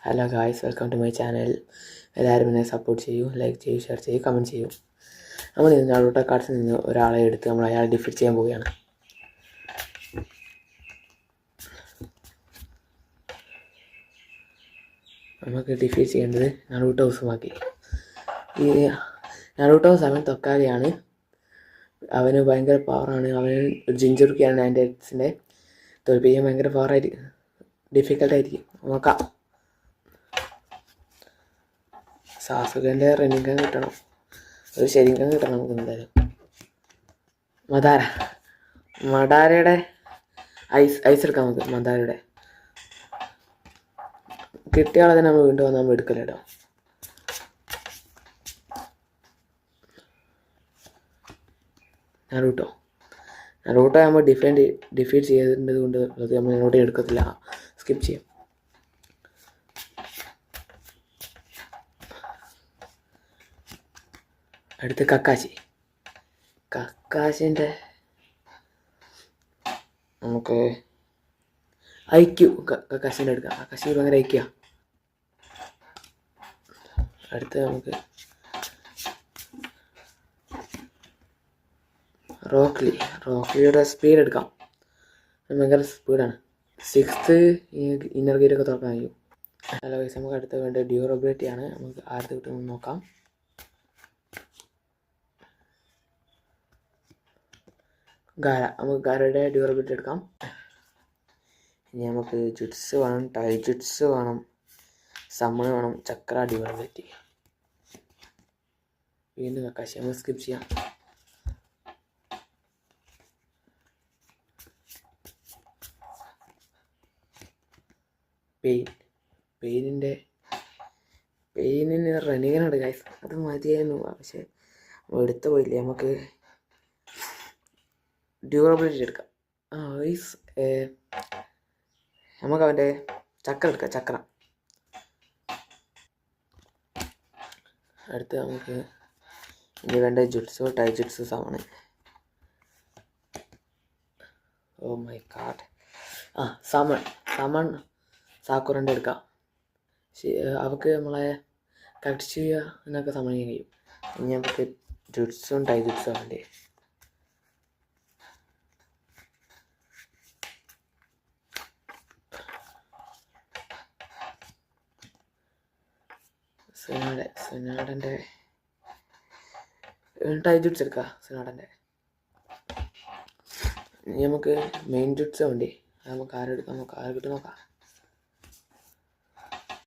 Hello guys, welcome to my channel. എല്ലാവരും എന്നെ support ചെയ്യൂ, ലൈക്ക് ചെയ്യൂ, ഷെയർ ചെയ്യൂ, കമൻറ്റ് ചെയ്യൂ. നമ്മൾ ഇന്ന് നാളോട്ട കാർഡ്സിൽ നിന്ന് ഒരാളെ എടുത്ത് നമ്മൾ അയാളെ ഡിഫീറ്റ് ചെയ്യാൻ പോവുകയാണ്. നമുക്ക് ഡിഫീറ്റ് ചെയ്യേണ്ടത് നറൂട്ടോ ഉസുമാക്കി. ഈ നറൂട്ടോ 7th ഹൊക്കാഗെയാണ്. അവന് ഭയങ്കര പവറാണ്. അവന് ജിഞ്ചുറുക്കിയാണ് ആൻഡേറ്റ്സിൻ്റെ. തോൽപ്പിക്കാൻ ഭയങ്കര പവറായിരിക്കും, ഡിഫിക്കൽട്ടായിരിക്കും. നോക്കാം. സാസുകേൻ്റെ റെനിങ്കൻ കിട്ടണം, ഒരു ശരിങ്കൻ കിട്ടണം നമുക്ക് എന്തായാലും. മഡാരയുടെ ഐസ് എടുക്കാം നമുക്ക്. മദാരയുടെ കിട്ടിയാളെ തന്നെ നമ്മൾ വീണ്ടും വന്നാൽ നമ്മൾ എടുക്കല്ലോ. നറൂട്ടോ നമ്മൾ ഡിഫീറ്റ് ചെയ്തത് കൊണ്ട് അത് നമ്മൾ ഇങ്ങോട്ട് എടുക്കത്തില്ല, സ്കിപ്പ് ചെയ്യാം. അടുത്ത് കക്കാശിൻ്റെ നമുക്ക് ഐക്യു കക്കാശിൻ്റെ എടുക്കാം. കക്കാശി ഭയങ്കര ഐക്യ. അടുത്ത് നമുക്ക് റോക്ലിയുടെ സ്പീഡ് എടുക്കാം. ഭയങ്കര സ്പീഡാണ്. 6th ഇന്നർ ഗേറ്റൊക്കെ തുറക്കാൻ കഴിയും. ഹലോ ഗൈസ്, നമുക്ക് അടുത്ത് വേണ്ട ഡ്യൂറബിലിറ്റി ആണ്. നമുക്ക് ആർക്ക് കിട്ടുമെന്ന് നോക്കാം. നമുക്ക് ഗാരയുടെ ഡ്യൂറബിലിറ്റി എടുക്കാം. ഇനി നമുക്ക് ജുട്സ് വേണം, ടൈജുട്സ് വേണം, സമ്മൺ വേണം, ചക്ര ഡ്യൂറബിലിറ്റി. വീണ്ടും കക്കാശി നമുക്ക് സ്കിപ്പ് ചെയ്യാം. പെയിനിന് റണ്ണിങ്ങനുണ്ട് ഗൈസ്, അത് മതിയായിരുന്നു. പക്ഷെ എടുത്തു പോയില്ലേ. നമുക്ക് ഡ്യൂറബിലിറ്റി എടുക്കാം. ഗൈസ്, നമുക്ക് അവൻ്റെ ചക്ര എടുക്കാം. ചക്ര അടുത്ത് നമുക്ക് ഇനി വേണ്ട ജുട്സോ ടൈജുട്സോ ആണ്. Oh my god. സമൺ സാക്കുറൻ്റെ എടുക്കാം. അവർക്ക് നമ്മളെ കട്ട് ചെയ്യുക എന്നൊക്കെ സമയം കഴിയും. ഇനി നമുക്ക് ജുട്സും ടൈജുട്സും വേണ്ടേ. സുനാടൻ്റെ ടൈജുട്സ് എടുക്കാം. സുനാടൻ്റെ ഇനി നമുക്ക് മെയിൻ ജുട്സ് വേണ്ടി. നമുക്ക് ആരെടുക്കാം, നമുക്ക് ആരെ കിട്ടും നോക്കാം.